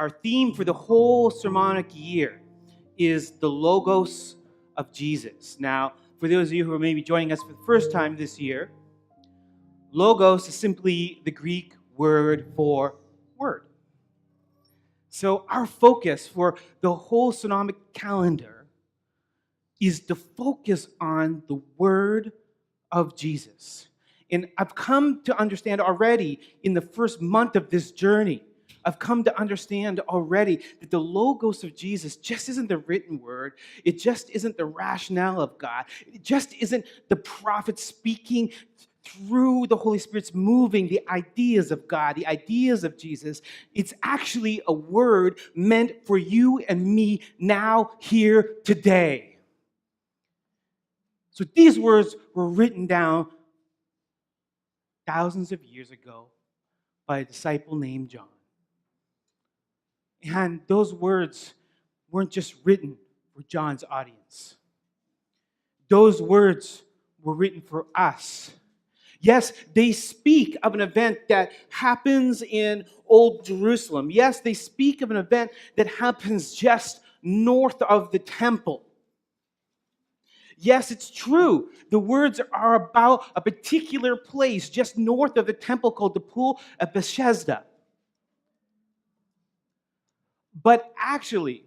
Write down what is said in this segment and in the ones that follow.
our theme for the whole sermonic year is the Logos of Jesus. Now, for those of you who are maybe joining us for the first time this year, Logos is simply the Greek word for word. So our focus for the whole sermonic calendar is to focus on the word of Jesus. And I've come to understand already in the first month of this journey, I've come to understand already that the Logos of Jesus just isn't the written word. It just isn't the rationale of God. It just isn't the prophet speaking through the Holy Spirit's moving the ideas of God, the ideas of Jesus. It's actually a word meant for you and me now, here, today. So these words were written down thousands of years ago by a disciple named John. And those words weren't just written for John's audience. Those words were written for us. Yes, they speak of an event that happens in Old Jerusalem. Yes, they speak of an event that happens just north of the temple. Yes, it's true. The words are about a particular place just north of the temple called the Pool of Bethesda. But actually,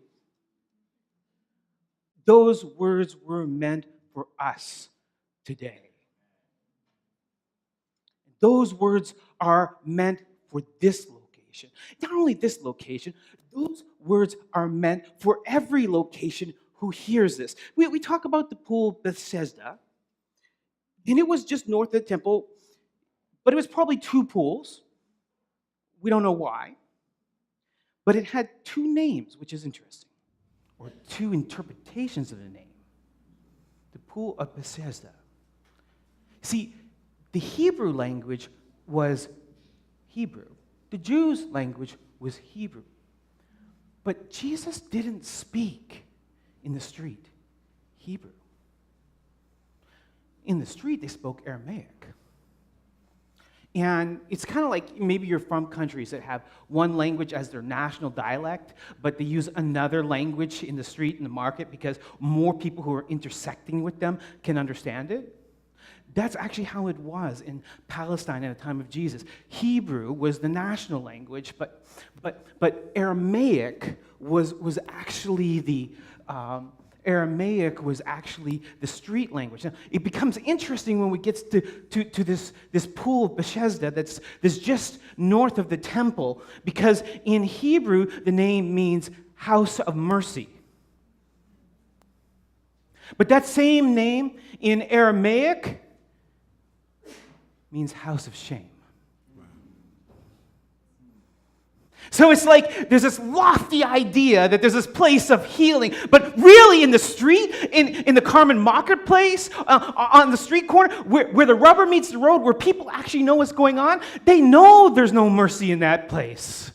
those words were meant for us today. Those words are meant for this location. Not only this location, those words are meant for every location who hears this. We talk about the Pool of Bethesda, and it was just north of the temple, but it was probably two pools. We don't know why. But it had two names, which is interesting, or two interpretations of the name. The Pool of Bethesda. See, the Hebrew language was Hebrew. The Jews' language was Hebrew. But Jesus didn't speak in the street Hebrew. In the street, they spoke Aramaic. And it's kind of like maybe you're from countries that have one language as their national dialect, but they use another language in the street, in the market, because more people who are intersecting with them can understand it. That's actually how it was in Palestine at the time of Jesus. Hebrew was the national language, but Aramaic was actually the street language. Now, it becomes interesting when we get to this Pool of Bethesda that's just north of the temple, because in Hebrew, the name means house of mercy. But that same name in Aramaic means house of shame. So it's like there's this lofty idea that there's this place of healing, but really in the street, in the Carmen marketplace, on the street corner, where the rubber meets the road, where people actually know what's going on, they know there's no mercy in that place.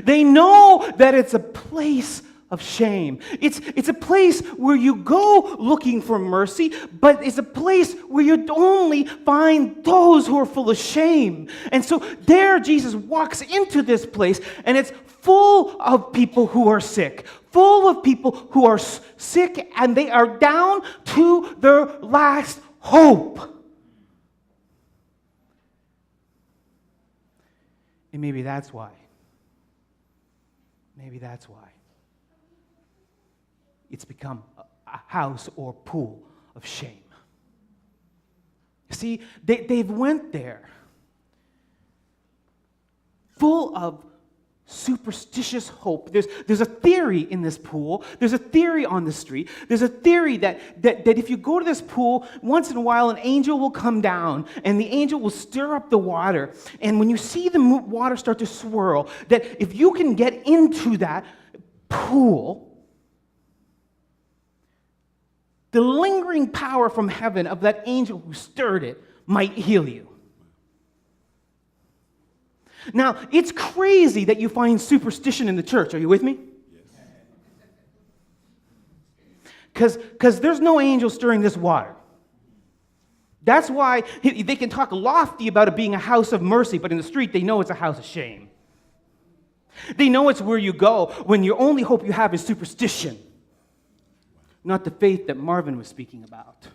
They know that it's a place of shame. It's a place where you go looking for mercy, but it's a place where you only find those who are full of shame. And so there Jesus walks into this place, and it's full of people who are sick, full of people who are sick, and they are down to their last hope. And maybe that's why. It's become a house or pool of shame. See, they've went there full of superstitious hope. There's a theory in this pool. There's a theory on the street. There's a theory that if you go to this pool, once in a while an angel will come down, and the angel will stir up the water. And when you see the water start to swirl, that if you can get into that pool, the lingering power from heaven of that angel who stirred it might heal you. Now, it's crazy that you find superstition in the church. Are you with me? Yes. Because there's no angel stirring this water. That's why they can talk lofty about it being a house of mercy, but in the street they know it's a house of shame. They know it's where you go when your only hope you have is superstition, not the faith that Marvin was speaking about.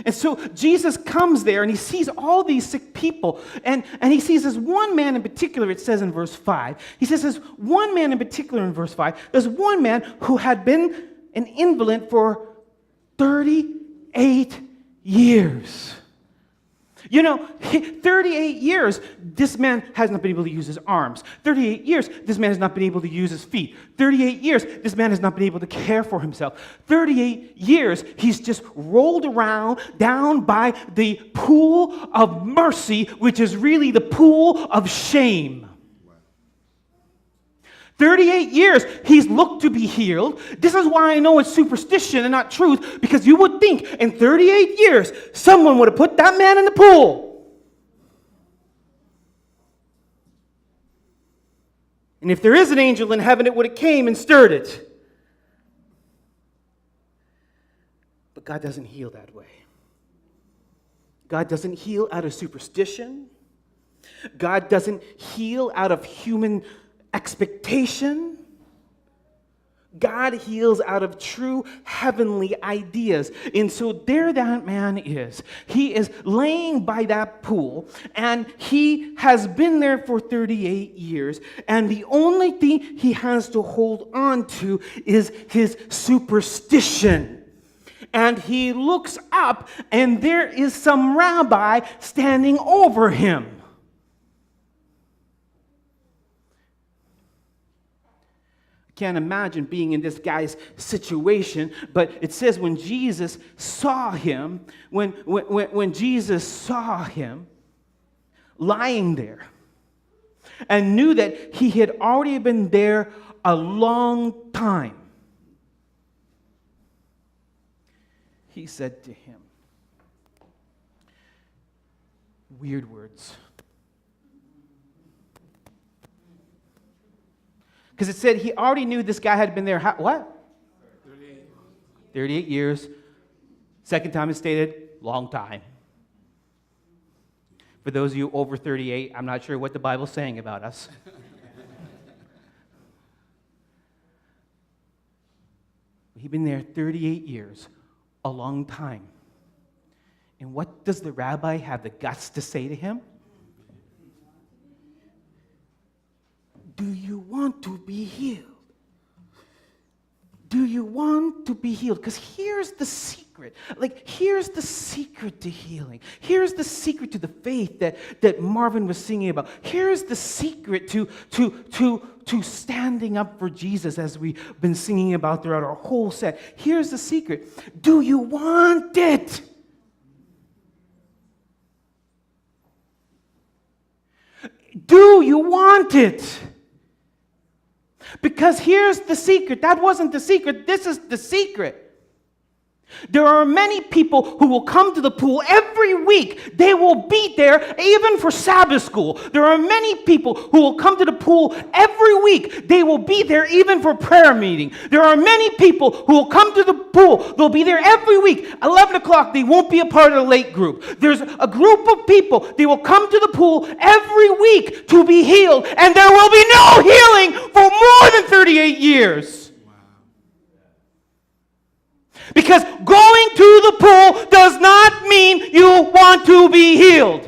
And so Jesus comes there and he sees all these sick people, and he sees this one man in particular, it says in verse 5. He says there's one man in particular in verse 5. There's one man who had been an invalid for 38 years. 38 years, this man has not been able to use his arms. 38 years, this man has not been able to use his feet. 38 years, this man has not been able to care for himself. 38 years, he's just rolled around down by the pool of mercy, which is really the pool of shame. 38 years, he's looked to be healed. This is why I know it's superstition and not truth, because you would think in 38 years, someone would have put that man in the pool. And if there is an angel in heaven, it would have came and stirred it. But God doesn't heal that way. God doesn't heal out of superstition. God doesn't heal out of human expectation. God heals out of true heavenly ideas. And so there that man is. He is laying by that pool, and he has been there for 38 years. And the only thing he has to hold on to is his superstition. And he looks up, and there is some rabbi standing over him. Can't imagine being in this guy's situation, but it says when Jesus saw him, when Jesus saw him lying there and knew that he had already been there a long time, he said to him, weird words. Because it said he already knew this guy had been there, what? 38 years. Second time it stated, long time. For those of you over 38, I'm not sure what the Bible's saying about us. He'd been there 38 years, a long time. And what does the rabbi have the guts to say to him? Do you want to be healed? Do you want to be healed? Because here's the secret. Here's the secret to healing. Here's the secret to the faith that Marvin was singing about. Here's the secret to standing up for Jesus, as we've been singing about throughout our whole set. Here's the secret. Do you want it? Do you want it? Because here's the secret. That wasn't the secret. This is the secret. There are many people who will come to the pool every week. They will be there even for Sabbath school. There are many people who will come to the pool every week. They will be there even for prayer meeting. There are many people who will come to the pool. They'll be there every week. 11 o'clock, they won't be a part of the late group. There's a group of people. They will come to the pool every week to be healed. And there will be no healing for more than 38 years. Because going to the pool does not mean you want to be healed.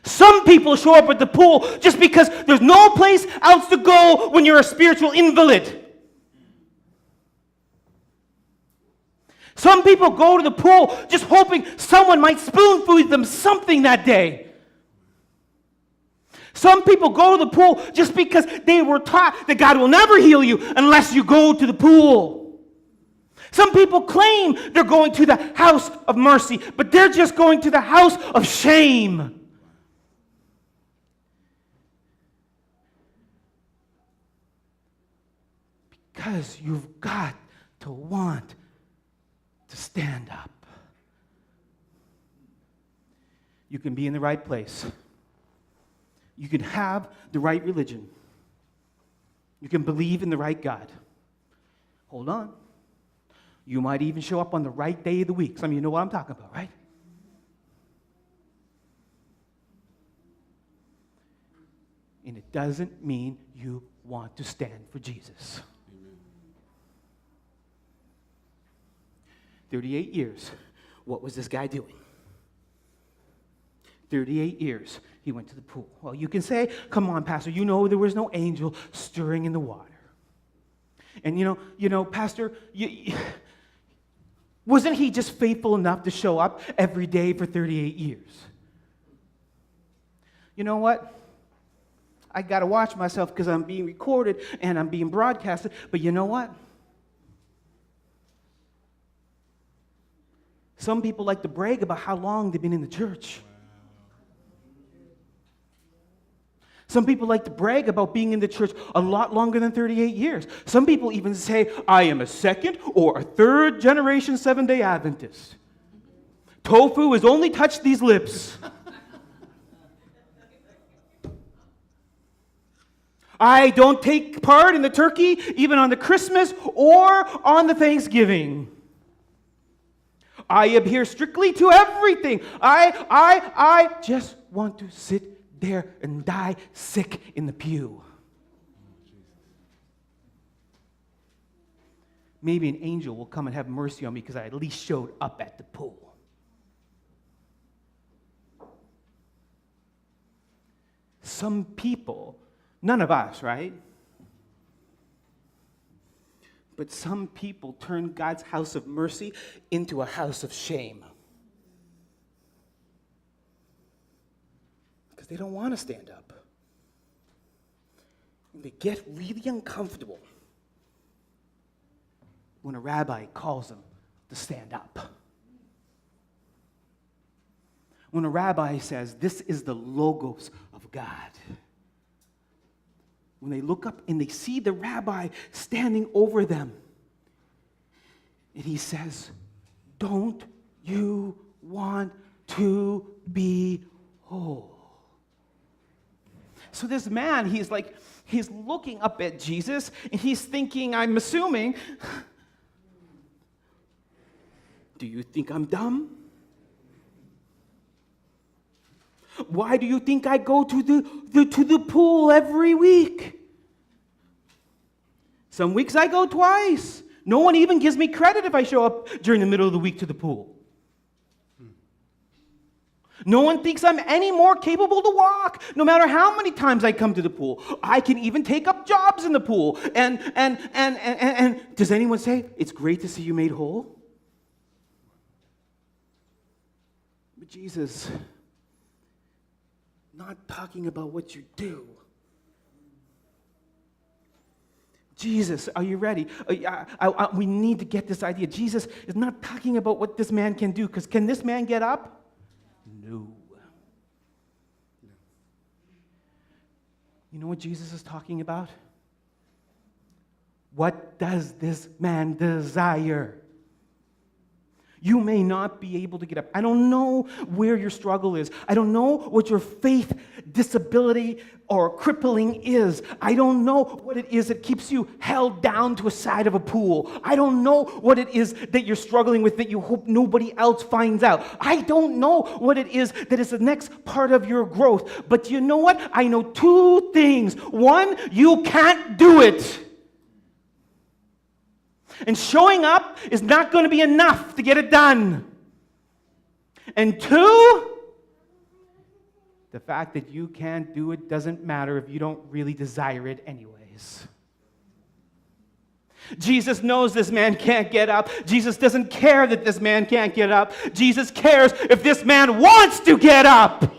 Some people show up at the pool just because there's no place else to go when you're a spiritual invalid. Some people go to the pool just hoping someone might spoon feed them something that day. Some people go to the pool just because they were taught that God will never heal you unless you go to the pool. Some people claim they're going to the house of mercy, but they're just going to the house of shame. Because you've got to want to stand up. You can be in the right place. You can have the right religion. You can believe in the right God. Hold on. You might even show up on the right day of the week. Some of you know what I'm talking about, right? And it doesn't mean you want to stand for Jesus. Amen. 38 years. What was this guy doing? 38 years. He went to the pool. Well, you can say, come on, Pastor, you know there was no angel stirring in the water. And you know, Pastor, wasn't he just faithful enough to show up every day for 38 years? You know what? I got to watch myself because I'm being recorded and I'm being broadcasted. But you know what? Some people like to brag about how long they've been in the church. Some people like to brag about being in the church a lot longer than 38 years. Some people even say, I am a second or a third generation Seventh-day Adventist. Tofu has only touched these lips. I don't take part in the turkey even on the Christmas or on the Thanksgiving. I adhere strictly to everything. I just want to sit there and die sick in the pew. Maybe an angel will come and have mercy on me because I at least showed up at the pool. Some people, none of us, right? But some people turn God's house of mercy into a house of shame. Because they don't want to stand up. And they get really uncomfortable when a rabbi calls them to stand up. When a rabbi says, this is the logos of God. When they look up and they see the rabbi standing over them, and he says, don't you want to be whole? So this man, he's looking up at Jesus, and he's thinking, I'm assuming, do you think I'm dumb? Why do you think I go to the pool every week? Some weeks I go twice. No one even gives me credit if I show up during the middle of the week to the pool. No one thinks I'm any more capable to walk, no matter how many times I come to the pool. I can even take up jobs in the pool. And does anyone say, it's great to see you made whole? But Jesus, not talking about what you do. Jesus, are you ready? We need to get this idea. Jesus is not talking about what this man can do, because can this man get up? No. You know what Jesus is talking about? What does this man desire? You may not be able to get up. I don't know where your struggle is. I don't know what your faith disability or crippling is. I don't know what it is that keeps you held down to a side of a pool. I don't know what it is that you're struggling with that you hope nobody else finds out. I don't know what it is that is the next part of your growth. But you know what? I know two things. One, you can't do it. And showing up is not going to be enough to get it done. And two, the fact that you can't do it doesn't matter if you don't really desire it anyways. Jesus knows this man can't get up. Jesus doesn't care that this man can't get up. Jesus cares if this man wants to get up.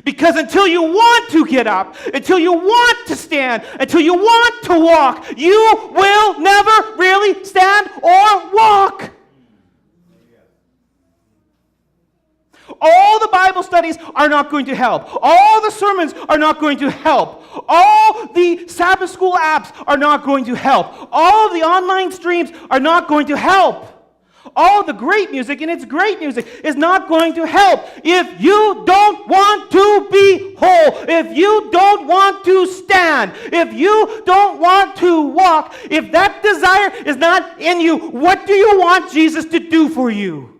Because until you want to get up, until you want to stand, until you want to walk, you will never really stand or walk. All the Bible studies are not going to help. All the sermons are not going to help. All the Sabbath school apps are not going to help. All the online streams are not going to help. All the great music, and it's great music, is not going to help if you don't want to be whole, if you don't want to stand, if you don't want to walk, if that desire is not in you. What do you want Jesus to do for you?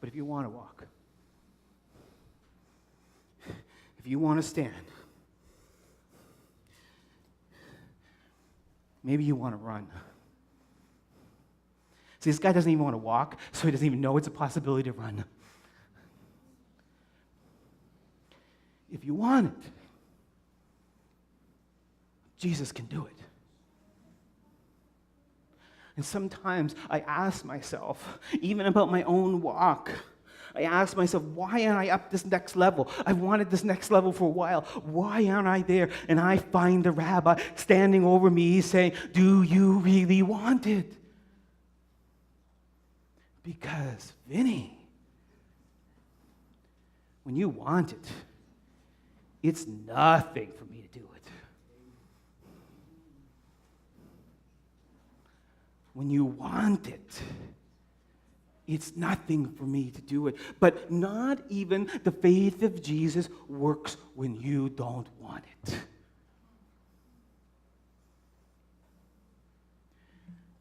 But if you want to walk, If you want to stand, maybe you want to run. See, this guy doesn't even want to walk, so he doesn't even know it's a possibility to run. If you want it, Jesus can do it. And sometimes I ask myself, even about my own walk, I ask myself, why aren't I up this next level? I've wanted this next level for a while. Why aren't I there? And I find the rabbi standing over me saying, do you really want it? Because, Vinny, when you want it, it's nothing for me to do it. When you want it, it's nothing for me to do it. But not even the faith of Jesus works when you don't want it.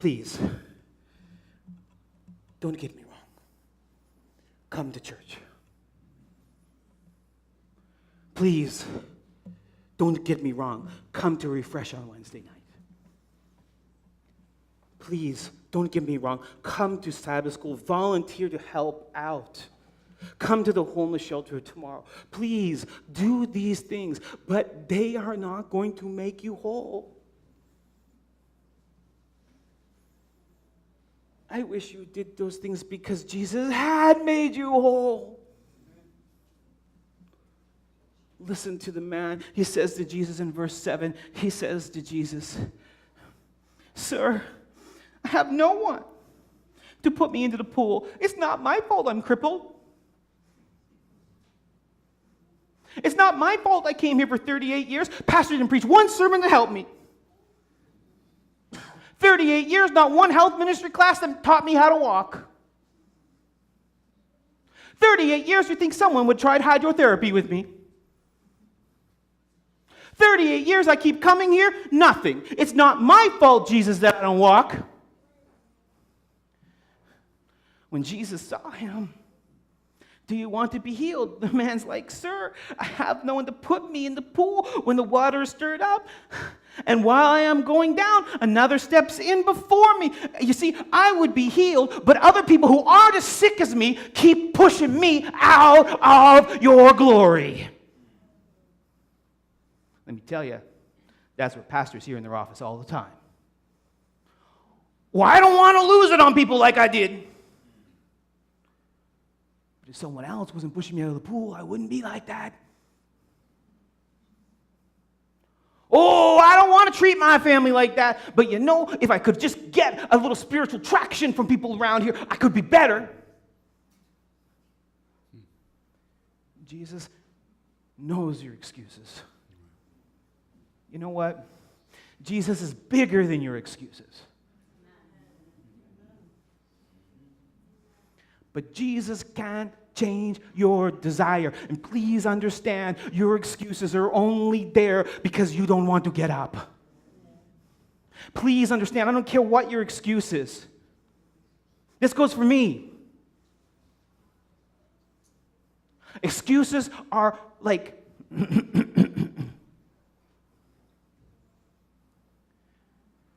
Please, don't get me wrong. Come to church. Please, don't get me wrong. Come to Refresh on Wednesday night. Please, don't get me wrong. Come to Sabbath school. Volunteer to help out. Come to the homeless shelter tomorrow. Please, do these things, but they are not going to make you whole. I wish you did those things because Jesus had made you whole. Listen to the man. He says to Jesus in verse 7, he says to Jesus, "Sir, I have no one to put me into the pool. It's not my fault I'm crippled. It's not my fault I came here for 38 years. Pastor didn't preach one sermon to help me. 38 years, not one health ministry class that taught me how to walk. 38 years, you think someone would try hydrotherapy with me. 38 years, I keep coming here, nothing. It's not my fault, Jesus, that I don't walk." When Jesus saw him, "Do you want to be healed?" The man's like, "Sir, I have no one to put me in the pool when the water is stirred up. And while I am going down, another steps in before me." You see, I would be healed, but other people who aren't as sick as me keep pushing me out of your glory. Let me tell you, that's what pastors hear in their office all the time. "Well, I don't want to lose it on people like I did. But if someone else wasn't pushing me out of the pool, I wouldn't be like that. Oh, I don't want to treat my family like that. But you know, if I could just get a little spiritual traction from people around here, I could be better." Jesus knows your excuses. You know what? Jesus is bigger than your excuses. But Jesus can't change your desire. And please understand, your excuses are only there because you don't want to get up. Please understand, I don't care what your excuse is. This goes for me. Excuses are like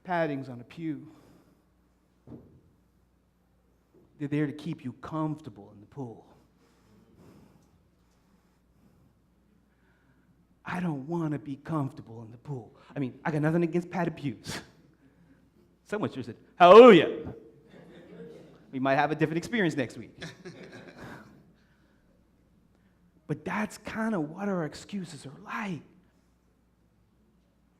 paddings on a pew. They're there to keep you comfortable in the pool. I don't want to be comfortable in the pool. I mean, I got nothing against padded pews. Someone sure said, "Hallelujah." We might have a different experience next week. But that's kind of what our excuses are like.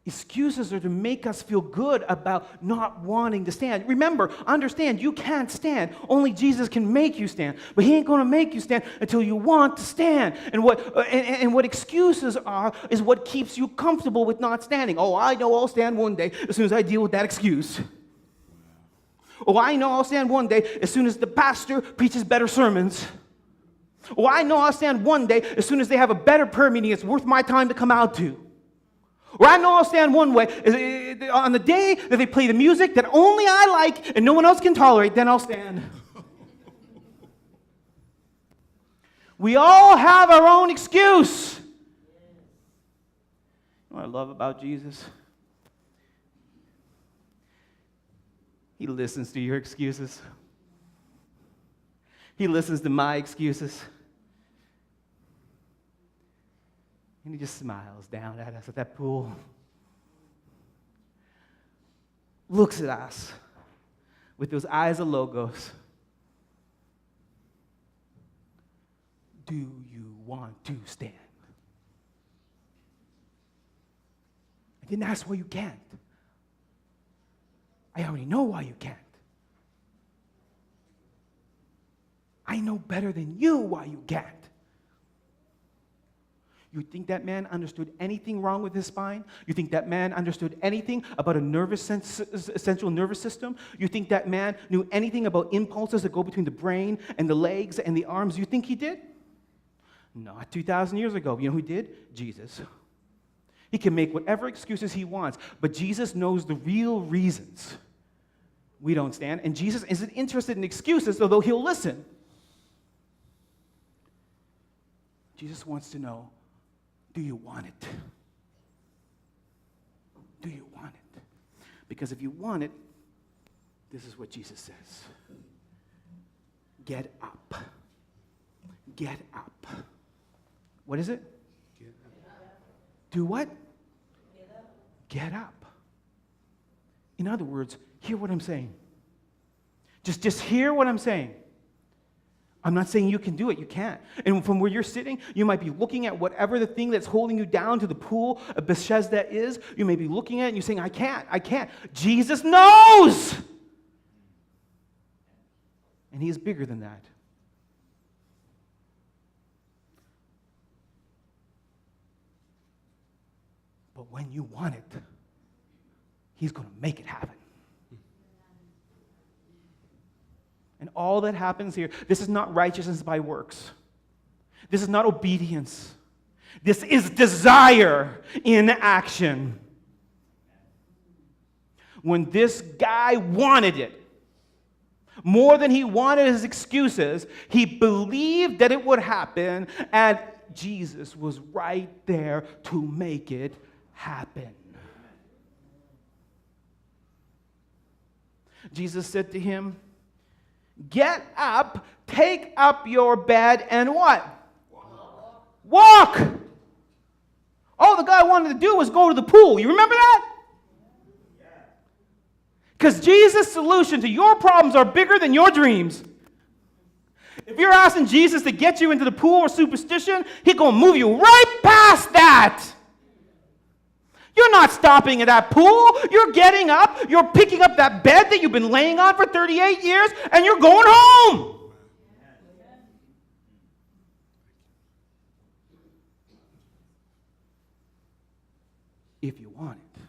Excuses are to make us feel good about not wanting to stand. Remember, understand, you can't stand. Only Jesus can make you stand. But he ain't going to make you stand until you want to stand. And what excuses are is what keeps you comfortable with not standing. "Oh, I know I'll stand one day as soon as I deal with that excuse. Oh, I know I'll stand one day as soon as the pastor preaches better sermons. Oh, I know I'll stand one day as soon as they have a better prayer meeting it's worth my time to come out to. Or I know I'll stand one way on the day that they play the music that only I like and no one else can tolerate, then I'll stand." We all have our own excuse. What I love about Jesus, he listens to your excuses. He listens to my excuses. And he just smiles down at us at that pool. Looks at us with those eyes of Logos. Do you want to stand? I didn't ask why you can't. I already know why you can't. I know better than you why you can't. You think that man understood anything wrong with his spine? You think that man understood anything about a central nervous system? You think that man knew anything about impulses that go between the brain and the legs and the arms? You think he did? Not 2,000 years ago. You know who did? Jesus. He can make whatever excuses he wants, but Jesus knows the real reasons we don't stand, and Jesus isn't interested in excuses, although he'll listen. Jesus wants to know, do you want it? Do you want it? Because if you want it, this is what Jesus says. Get up. Get up. What is it? Get up. Do what? Get up. Get up. In other words, hear what I'm saying. Just hear what I'm saying. I'm not saying you can do it. You can't. And from where you're sitting, you might be looking at whatever the thing that's holding you down to the pool of Bethesda is. You may be looking at it and you're saying, I can't. Jesus knows! And he is bigger than that. But when you want it, he's going to make it happen. And all that happens here, this is not righteousness by works. This is not obedience. This is desire in action. When this guy wanted it, more than he wanted his excuses, he believed that it would happen, and Jesus was right there to make it happen. Jesus said to him, get up, take up your bed, and what? Walk. All the guy wanted to do was go to the pool. You remember that? Because Jesus' solution to your problems are bigger than your dreams. If you're asking Jesus to get you into the pool of superstition, he's going to move you right past that. You're not stopping at that pool. You're getting up. You're picking up that bed that you've been laying on for 38 years, and you're going home. If you want it,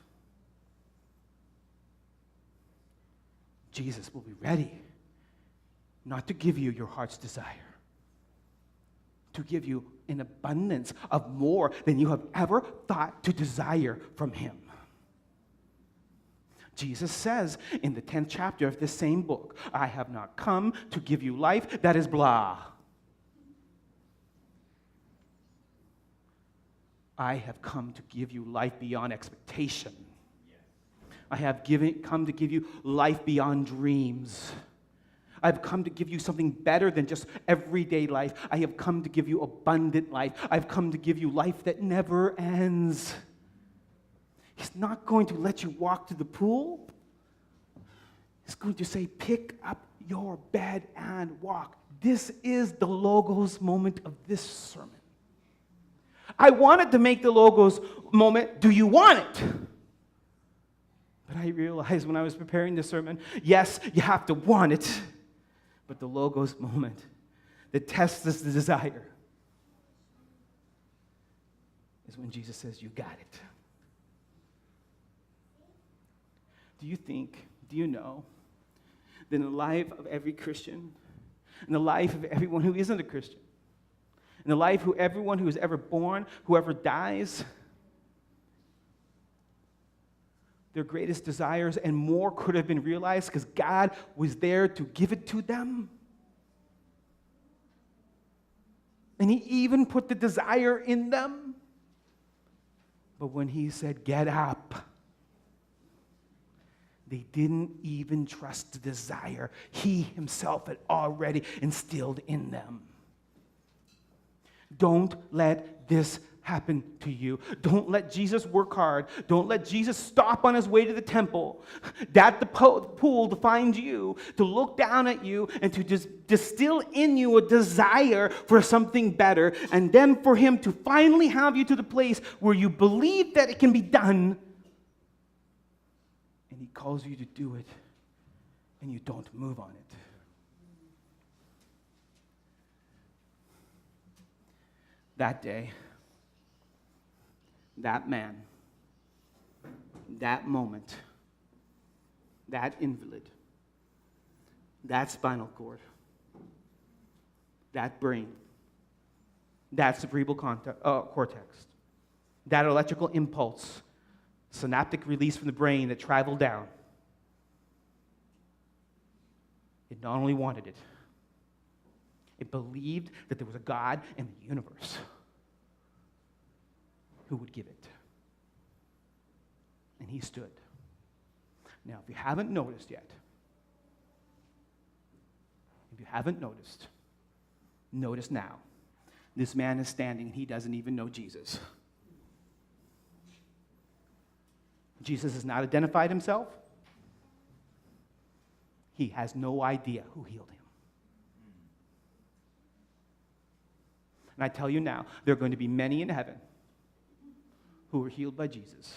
Jesus will be ready not to give you your heart's desire, to give you an abundance of more than you have ever thought to desire from him. Jesus says in the 10th chapter of this same book, I have not come to give you life that is blah. I have come to give you life beyond expectation. I have come to give you life beyond dreams. I've come to give you something better than just everyday life. I have come to give you abundant life. I've come to give you life that never ends. He's not going to let you walk to the pool. He's going to say, pick up your bed and walk. This is the Logos moment of this sermon. I wanted to make the Logos moment, do you want it? But I realized when I was preparing this sermon, yes, you have to want it. But the Logos moment that tests this desire is when Jesus says, you got it. Do you know that in the life of every Christian, in the life of everyone who isn't a Christian, in the life of everyone who is ever born, whoever dies, their greatest desires and more could have been realized because God was there to give it to them. And he even put the desire in them. But when he said, get up, they didn't even trust the desire he himself had already instilled in them. Don't let this happen to you. Don't let Jesus work hard. Don't let Jesus stop on his way to the temple, at the pool to find you, to look down at you, and to just distill in you a desire for something better, and then for him to finally have you to the place where you believe that it can be done, and he calls you to do it, and you don't move on it. That day, that man, that moment, that invalid, that spinal cord, that brain, that cerebral cortex, that electrical impulse, synaptic release from the brain that traveled down, it not only wanted it, it believed that there was a God in the universe who would give it. And he stood. Now, if you haven't noticed yet, notice now. This man is standing and he doesn't even know Jesus. Jesus has not identified himself. He has no idea who healed him. And I tell you now, there are going to be many in heaven who were healed by Jesus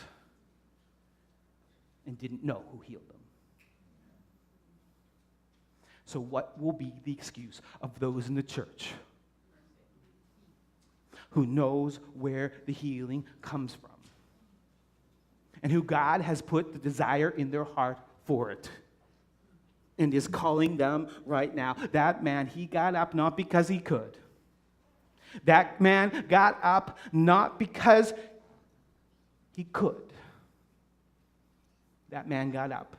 and didn't know who healed them. So what will be the excuse of those in the church who knows where the healing comes from and who God has put the desire in their heart for it and is calling them right now? That man, he got up not because he could. That man got up not because he could. That man got up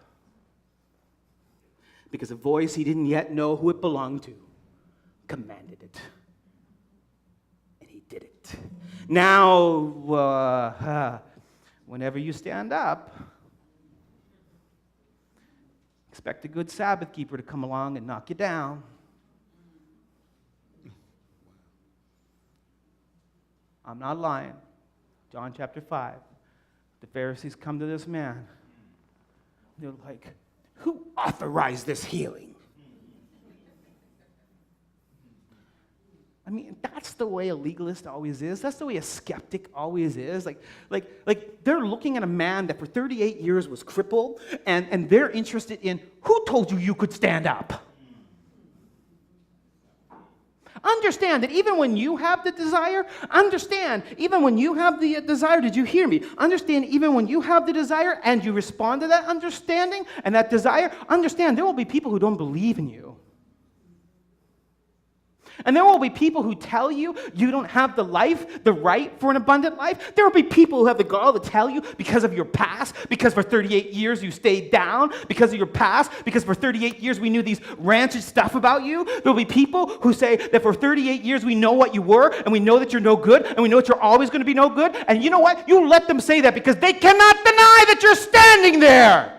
because a voice he didn't yet know who it belonged to commanded it. And he did it. Now, whenever you stand up, expect a good Sabbath keeper to come along and knock you down. I'm not lying. John chapter 5. The Pharisees come to this man. They're like, who authorized this healing? I mean, that's the way a legalist always is. That's the way a skeptic always is. Like they're looking at a man that for 38 years was crippled, and they're interested in, who told you you could stand up? Understand that even when you have the desire, did you hear me? Understand, even when you have the desire and you respond to that understanding and that desire, understand there will be people who don't believe in you. And there will be people who tell you you don't have the right for an abundant life. There will be people who have the gall to tell you because of your past, because for 38 years you stayed down, because of your past, because for 38 years we knew these rancid stuff about you. There will be people who say that for 38 years we know what you were, and we know that you're no good, and we know that you're always going to be no good. And you know what? You let them say that because they cannot deny that you're standing there.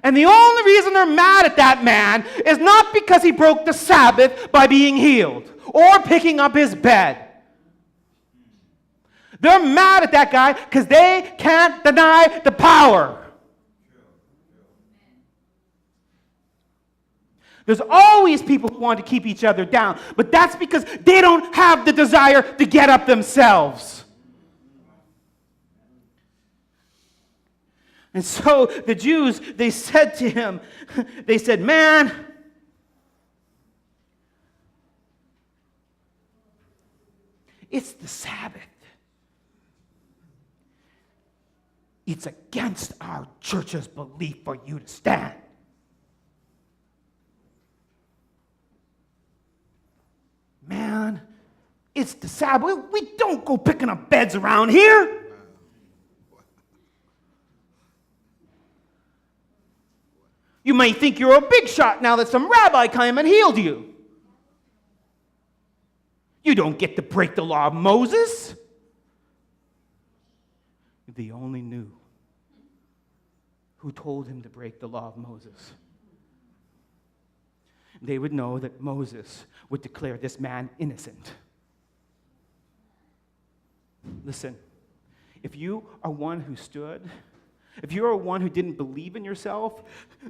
And the only reason they're mad at that man is not because he broke the Sabbath by being healed or picking up his bed. They're mad at that guy because they can't deny the power. There's always people who want to keep each other down, but that's because they don't have the desire to get up themselves. And so the Jews, they said to him, they said, man, it's the Sabbath. It's against our church's belief for you to stand. Man, it's the Sabbath. We don't go picking up beds around here. You might think you're a big shot now that some rabbi came and healed you. You don't get to break the law of Moses. they only knew who told him to break the law of Moses, they would know that Moses would declare this man innocent. Listen, if you are one who stood, if you are one who didn't believe in yourself,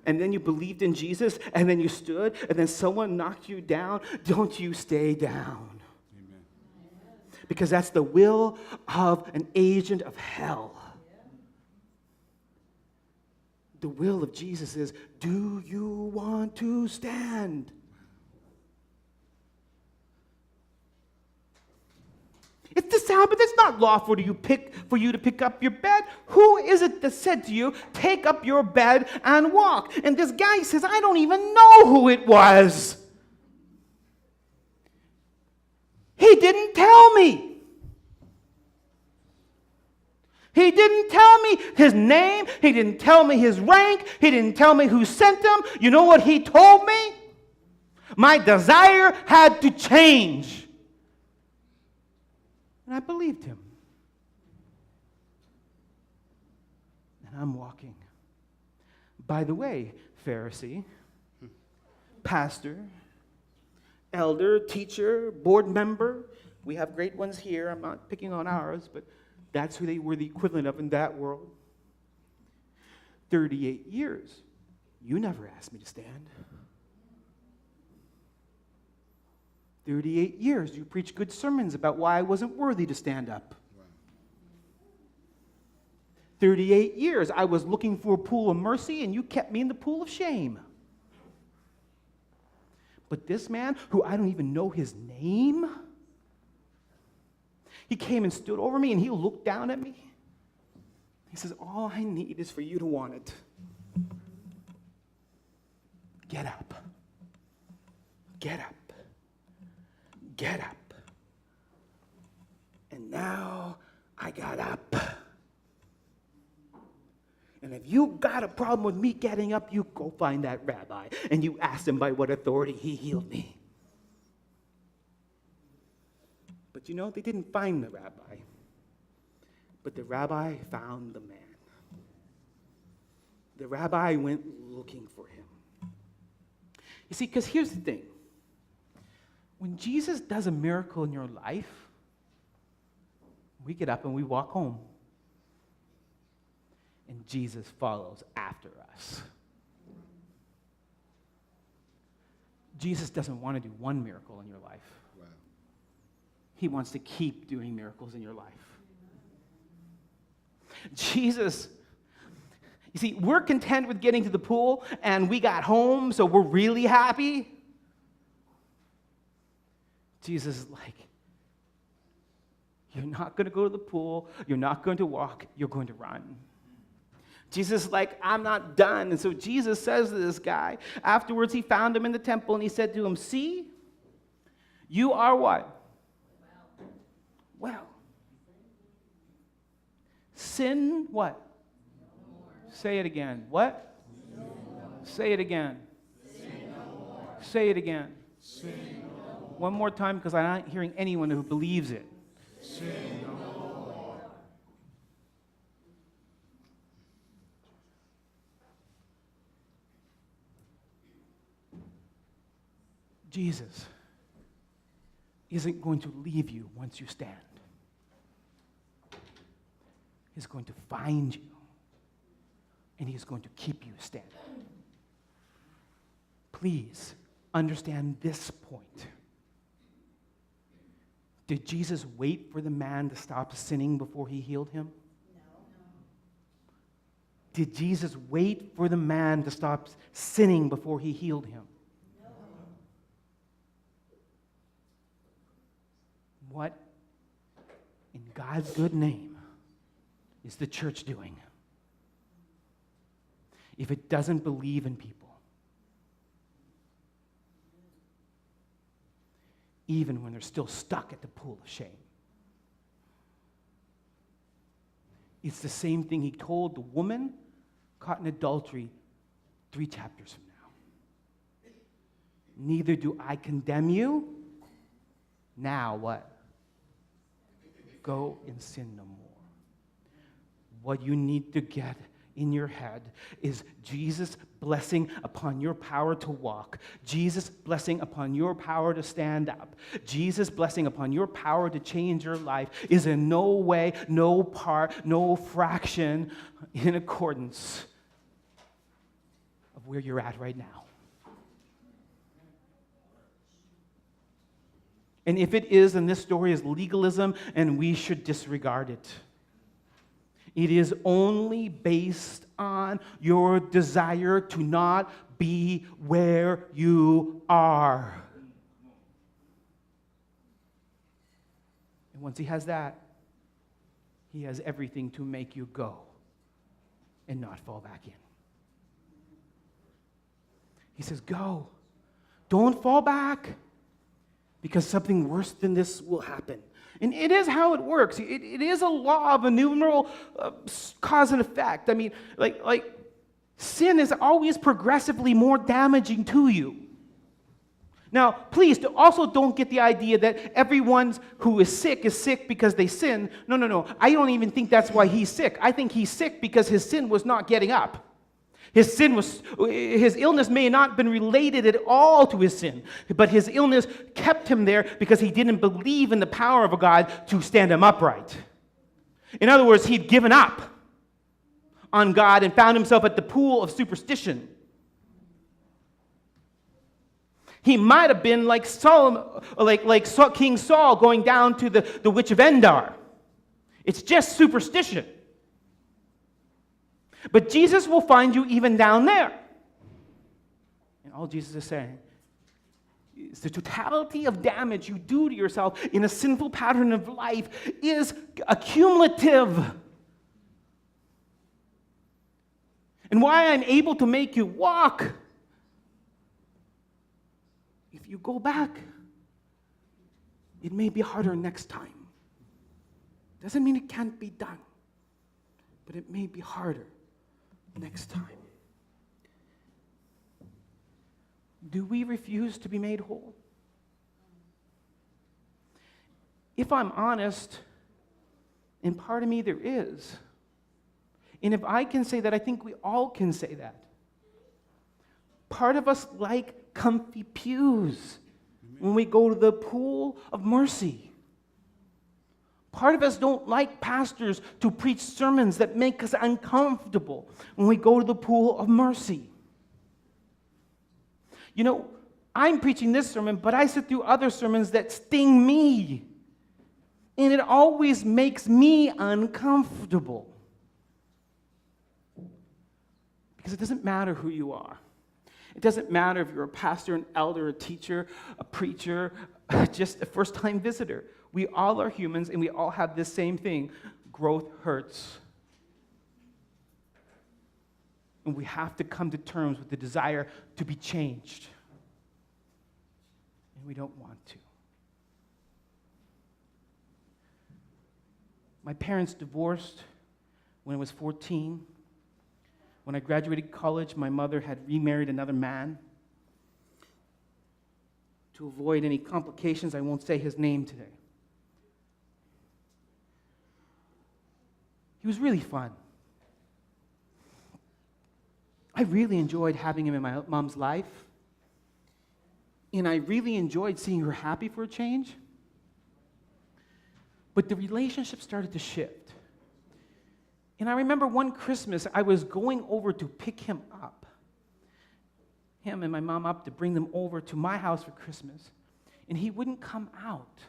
and then you believed in Jesus, and then you stood, and then someone knocked you down, don't you stay down. Amen. Because that's the will of an agent of hell. The will of Jesus is, do you want to stand? It's the Sabbath. It's not lawful for you to pick up your bed. Who is it that said to you, take up your bed and walk? And this guy says, I don't even know who it was. He didn't tell me. He didn't tell me his name. He didn't tell me his rank. He didn't tell me who sent him. You know what he told me? My desire had to change. And I believed him. And I'm walking. By the way, Pharisee, pastor, elder, teacher, board member, we have great ones here. I'm not picking on ours, but that's who they were the equivalent of in that world. 38 years. You never asked me to stand. 38 years. You preached good sermons about why I wasn't worthy to stand up. 38 years. I was looking for a pool of mercy, and you kept me in the pool of shame. But this man, who I don't even know his name, he came and stood over me, and he looked down at me. He says, all I need is for you to want it. Get up. Get up. Get up. And now I got up. And if you got a problem with me getting up, you go find that rabbi, and you ask him by what authority he healed me. But you know, they didn't find the rabbi. But the rabbi found the man. The rabbi went looking for him. You see, because here's the thing. When Jesus does a miracle in your life, we get up and we walk home. And Jesus follows after us. Jesus doesn't want to do one miracle in your life. Wow. He wants to keep doing miracles in your life. Jesus, you see, we're content with getting to the pool and we got home, so we're really happy. Jesus is like, you're not going to go to the pool, you're not going to walk, you're going to run. Jesus is like, I'm not done. And so Jesus says to this guy, afterwards he found him in the temple and he said to him, see, you are what? Well. Sin what? No. Say it again. What? No. Say it again. No. Say it again. No. One more time, because I'm not hearing anyone who believes it. Sin no more. Jesus isn't going to leave you once you stand. He's going to find you, and he's going to keep you standing. Please understand this point. Did Jesus wait for the man to stop sinning before he healed him? No. Did Jesus wait for the man to stop sinning before he healed him? No. What in God's good name is the church doing if it doesn't believe in people? Even when they're still stuck at the pool of shame. It's the same thing he told the woman caught in adultery 3 chapters from now. Neither do I condemn you. Now what? Go and sin no more. What you need to get in your head is Jesus' blessing upon your power to walk, Jesus' blessing upon your power to stand up, Jesus' blessing upon your power to change your life is in no way, no part, no fraction in accordance of where you're at right now. And if it is, then this story is legalism, and we should disregard it. It is only based on your desire to not be where you are. And once he has that, he has everything to make you go and not fall back in. He says, go. Don't fall back, because something worse than this will happen. And it is how it works. It is a law of innumerable cause and effect. I mean, like sin is always progressively more damaging to you. Now, please also don't get the idea that everyone who is sick because they sin. No. I don't even think that's why he's sick. I think he's sick because his sin was not getting up. His illness may not have been related at all to his sin, but his illness kept him there because he didn't believe in the power of a God to stand him upright. In other words, he'd given up on God and found himself at the pool of superstition. He might have been like King Saul going down to the witch of Endor. It's just superstition. But Jesus will find you even down there. And all Jesus is saying is the totality of damage you do to yourself in a sinful pattern of life is accumulative. And why I'm able to make you walk, if you go back, it may be harder next time. Doesn't mean it can't be done, but it may be harder next time. Do we refuse to be made whole? If I'm honest, and part of me there is, and if I can say that, I think we all can say that. Part of us like comfy pews when we go to the pool of mercy. Part of us don't like pastors to preach sermons that make us uncomfortable when we go to the pool of mercy. You know, I'm preaching this sermon, but I sit through other sermons that sting me. And it always makes me uncomfortable. Because it doesn't matter who you are. It doesn't matter if you're a pastor, an elder, a teacher, a preacher, just a first-time visitor. We all are humans, and we all have this same thing. Growth hurts. And we have to come to terms with the desire to be changed. And we don't want to. My parents divorced when I was 14. When I graduated college, my mother had remarried another man. To avoid any complications, I won't say his name today. He was really fun. I really enjoyed having him in my mom's life. And I really enjoyed seeing her happy for a change. But the relationship started to shift. And I remember one Christmas, I was going over to pick him and my mom up, to bring them over to my house for Christmas. And he wouldn't come out.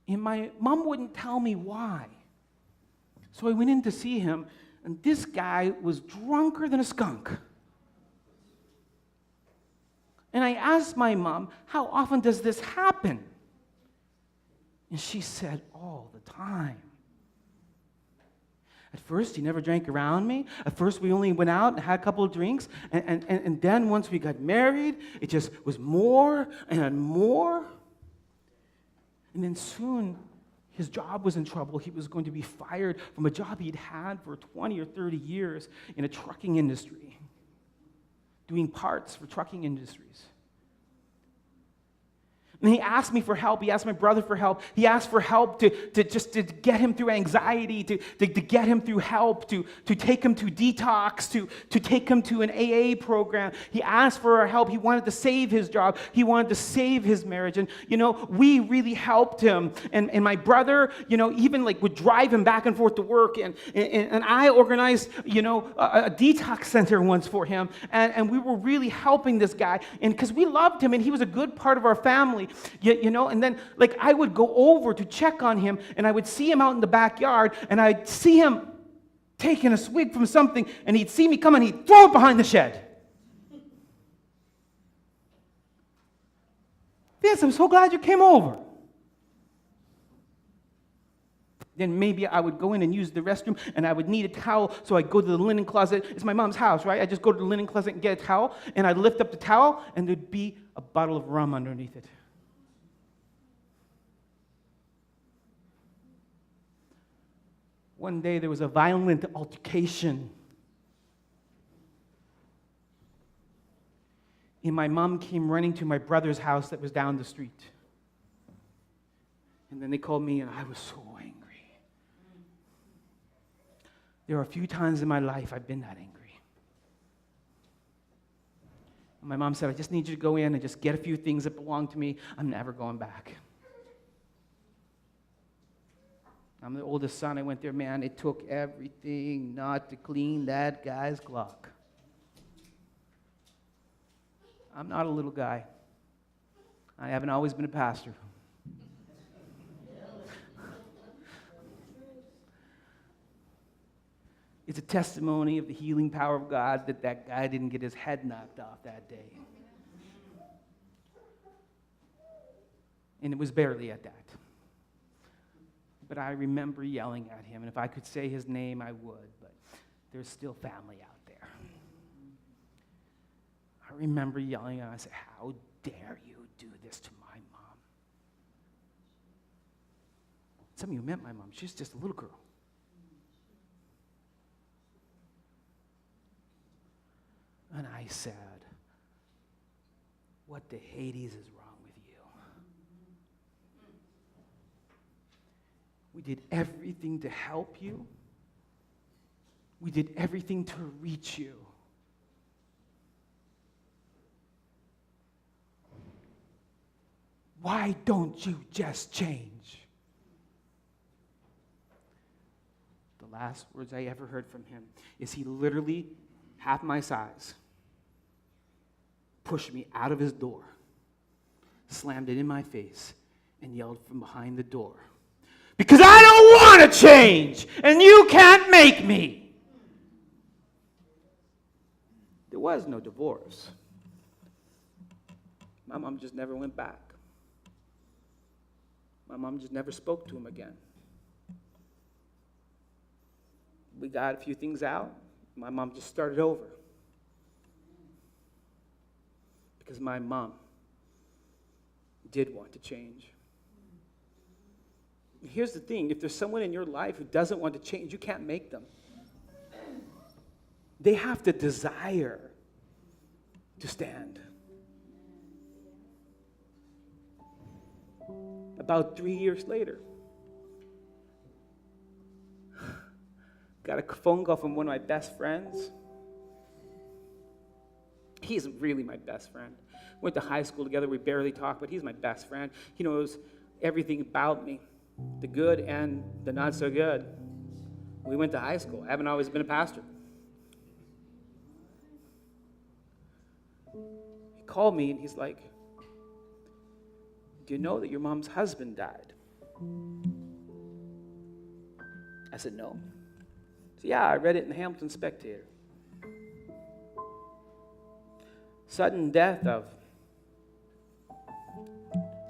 And my mom wouldn't tell me why. So I went in to see him, and this guy was drunker than a skunk. And I asked my mom, how often does this happen? And she said, all the time. At first, he never drank around me. At first, we only went out and had a couple of drinks. And then once we got married, it just was more and more. And then soon, his job was in trouble. He was going to be fired from a job he'd had for 20 or 30 years in a trucking industry, doing parts for trucking industries. And he asked me for help. He asked my brother for help. He asked for help to get him through anxiety, to get him through help, to take him to detox, to take him to an AA program. He asked for our help. He wanted to save his job. He wanted to save his marriage. And, we really helped him. And my brother, even like would drive him back and forth to work. And I organized, a detox center once for him. And we were really helping this guy. And because we loved him and he was a good part of our family. And then like I would go over to check on him and I would see him out in the backyard and I'd see him taking a swig from something and he'd see me come and he'd throw it behind the shed. Vince, I'm so glad you came over. Then maybe I would go in and use the restroom and I would need a towel, so I'd go to the linen closet. It's my mom's house, right? I just go to the linen closet and get a towel and I'd lift up the towel and there'd be a bottle of rum underneath it. One day there was a violent altercation. And my mom came running to my brother's house that was down the street. And then they called me and I was so angry. There are a few times in my life I've been that angry. And my mom said, I just need you to go in and just get a few things that belong to me. I'm never going back. I'm the oldest son. I went there, man. It took everything not to clean that guy's clock. I'm not a little guy. I haven't always been a pastor. It's a testimony of the healing power of God that guy didn't get his head knocked off that day. And it was barely at that. But I remember yelling at him, and if I could say his name, I would, but there's still family out there. I remember yelling at him, I said, how dare you do this to my mom? Some of you met my mom. She's just a little girl. And I said, what the Hades is wrong with you? We did everything to help you. We did everything to reach you. Why don't you just change? The last words I ever heard from him is he literally, half my size, pushed me out of his door, slammed it in my face, and yelled from behind the door, because I don't want to change, and you can't make me. There was no divorce. My mom just never went back. My mom just never spoke to him again. We got a few things out. My mom just started over. Because my mom did want to change. Here's the thing. If there's someone in your life who doesn't want to change, you can't make them. They have to desire to stand. About 3 years later, got a phone call from one of my best friends. He's really my best friend. Went to high school together. We barely talk, but he's my best friend. He knows everything about me, the good and the not so good. We went to high school. I haven't always been a pastor. He called me and he's like, do you know that your mom's husband died? I said, no. He said, yeah, I read it in the Hamilton Spectator. Sudden death of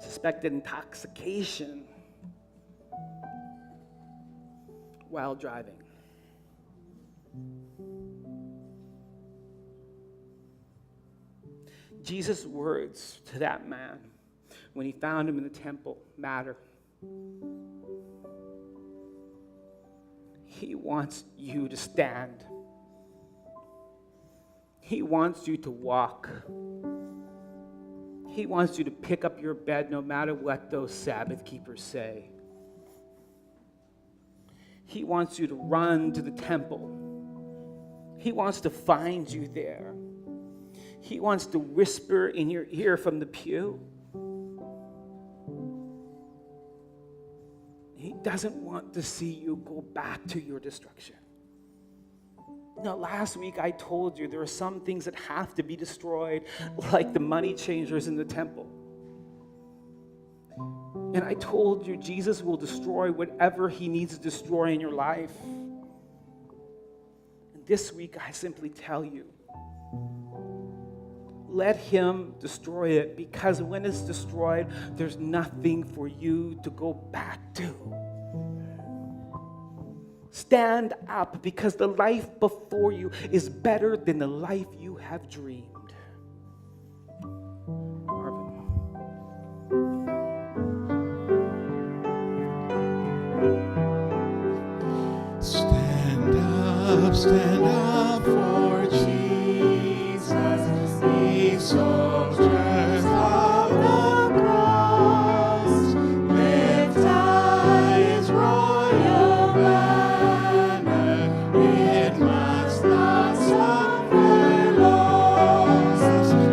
suspected intoxication while driving. Jesus' words to that man when he found him in the temple matter. He wants you to stand. He wants you to walk. He wants you to pick up your bed no matter what those Sabbath keepers say. He wants you to run to the temple. He wants to find you there. He wants to whisper in your ear from the pew. He doesn't want to see you go back to your destruction. Last week I told you there are some things that have to be destroyed, like the money changers in the temple. And I told you Jesus will destroy whatever he needs to destroy in your life. And this week I simply tell you, let him destroy it, because when it's destroyed, there's nothing for you to go back to. Stand up, because the life before you is better than the life you have dreamed. Marvin. Stand up for Jesus. He soldiers of the cross. Lift high his royal banner. It must not suffer loss.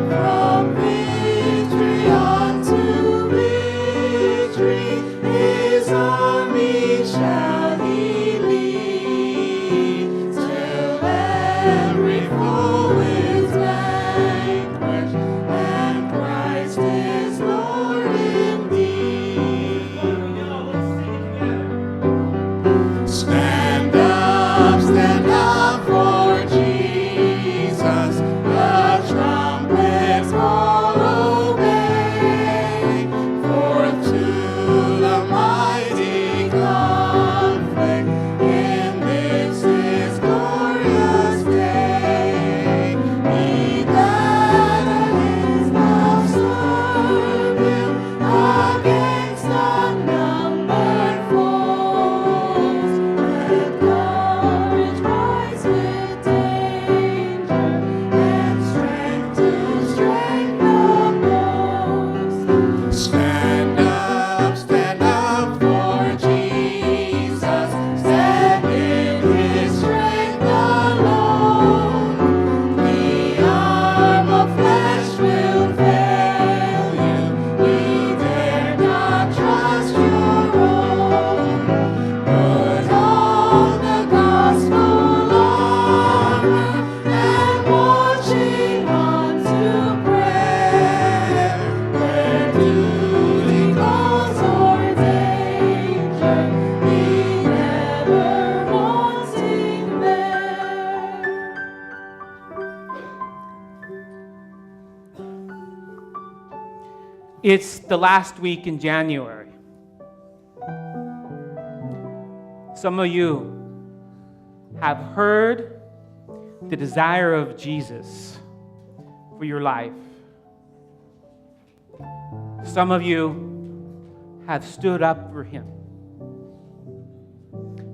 From victory unto victory, his army shall he lead, till every foe is vanquished, and Christ is Lord indeed. Stand up for Jesus. The trumpets all obey. Forth to the mighty conflict in this his glorious day. He that is now serve him against unnumbered foes. Let courage rise with danger, and strength to strengthen those. Stand up for Jesus. Stand in his strength alone. The arm of flesh will fail you. You dare not trust your own. Put on the gospel armor, and marching on to prayer, where duty calls or danger, be never wanting there. It's the last week in January. Some of you have heard the desire of Jesus for your life. Some of you have stood up for him.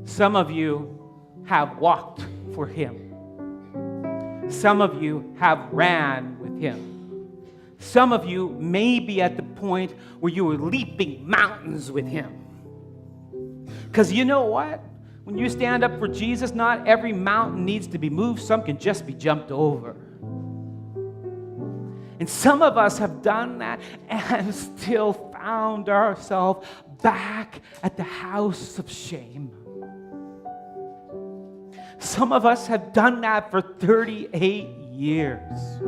Some of you have walked for him. Some of you have ran with him. Some of you may be at the point where you are leaping mountains with him. Because you know what? When you stand up for Jesus, not every mountain needs to be moved. Some can just be jumped over. And some of us have done that and still found ourselves back at the house of shame. Some of us have done that for 38 years.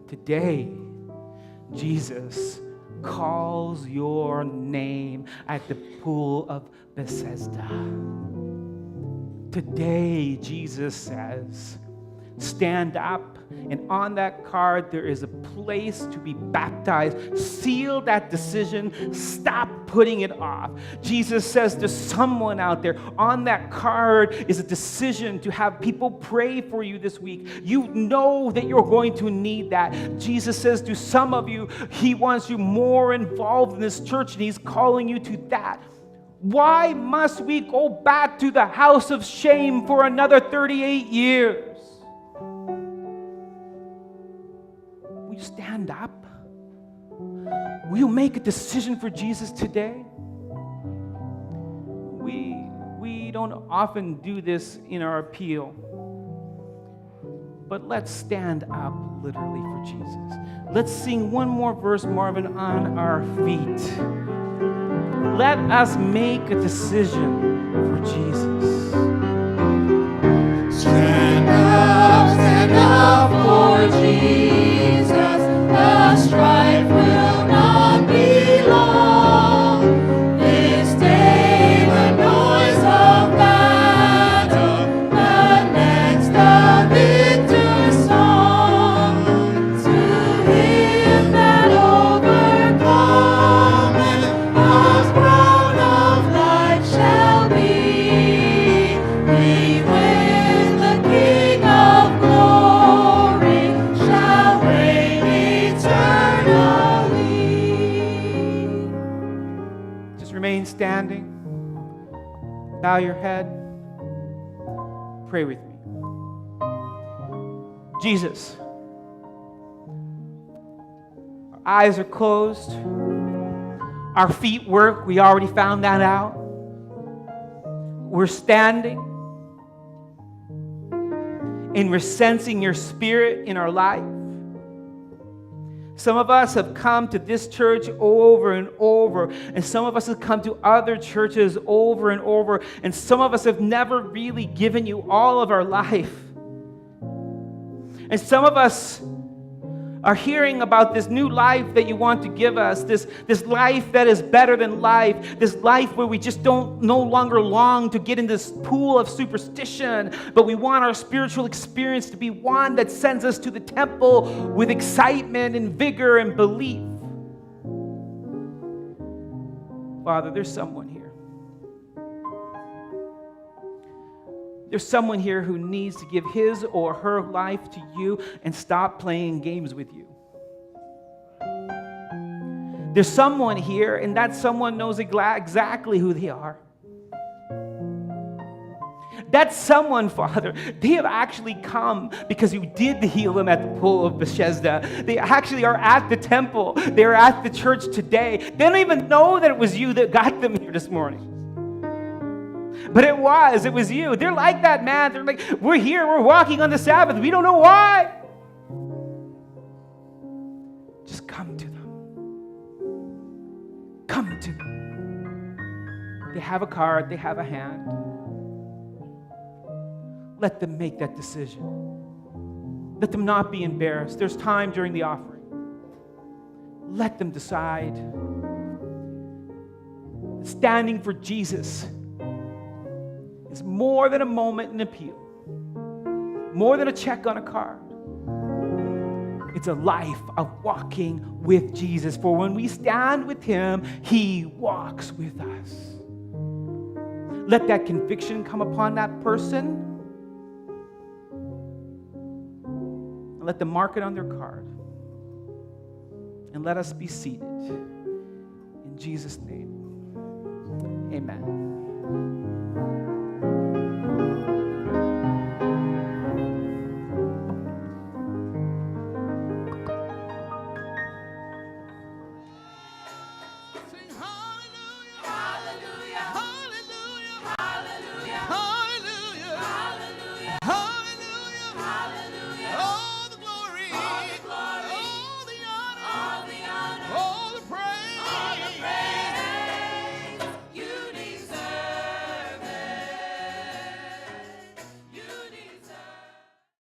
Today, Jesus calls your name at the pool of Bethesda. Today, Jesus says, stand up, and on that card there is a place to be baptized. Seal that decision. Stop putting it off. Jesus says to someone out there, on that card is a decision to have people pray for you this week. You know that you're going to need that. Jesus says to some of you, he wants you more involved in this church, and he's calling you to that. Why must we go back to the house of shame for another 38 years? you stand up? Will you make a decision for Jesus today? We don't often do this in our appeal, but let's stand up literally for Jesus. Let's sing one more verse, Marvin, on our feet. Let us make a decision for Jesus. Stand up for Jesus. The strife will not be long. This day the noise of battle, the next the victor's song. To him that overcometh, the crown of life shall be. We when the King of glory shall reign eternally. Just remain standing. Bow your head. Pray with me. Jesus, our eyes are closed. Our feet work. We already found that out. We're standing. And we're sensing your spirit in our life. Some of us have come to this church over and over, and some of us have come to other churches over and over, and some of us have never really given you all of our life. And some of us are hearing about this new life that you want to give us, this life that is better than life, this life where we just don't no longer long to get in this pool of superstition, but we want our spiritual experience to be one that sends us to the temple with excitement and vigor and belief. Father, there's someone here. There's someone here who needs to give his or her life to you and stop playing games with you. There's someone here, and that someone knows exactly who they are. That someone, Father, they have actually come because you did heal them at the pool of Bethesda. They actually are at the temple. They're at the church today. They don't even know that it was you that got them here this morning. But it was you. They're like that man. They're like, we're here, we're walking on the Sabbath. We don't know why. Just come to them. Come to them. They have a card, they have a hand. Let them make that decision. Let them not be embarrassed. There's time during the offering. Let them decide. Standing for Jesus is more than a moment in appeal, more than a check on a card. It's a life of walking with Jesus. For when we stand with him, he walks with us. Let that conviction come upon that person. Let them mark it on their card. And let us be seated. In Jesus' name, amen.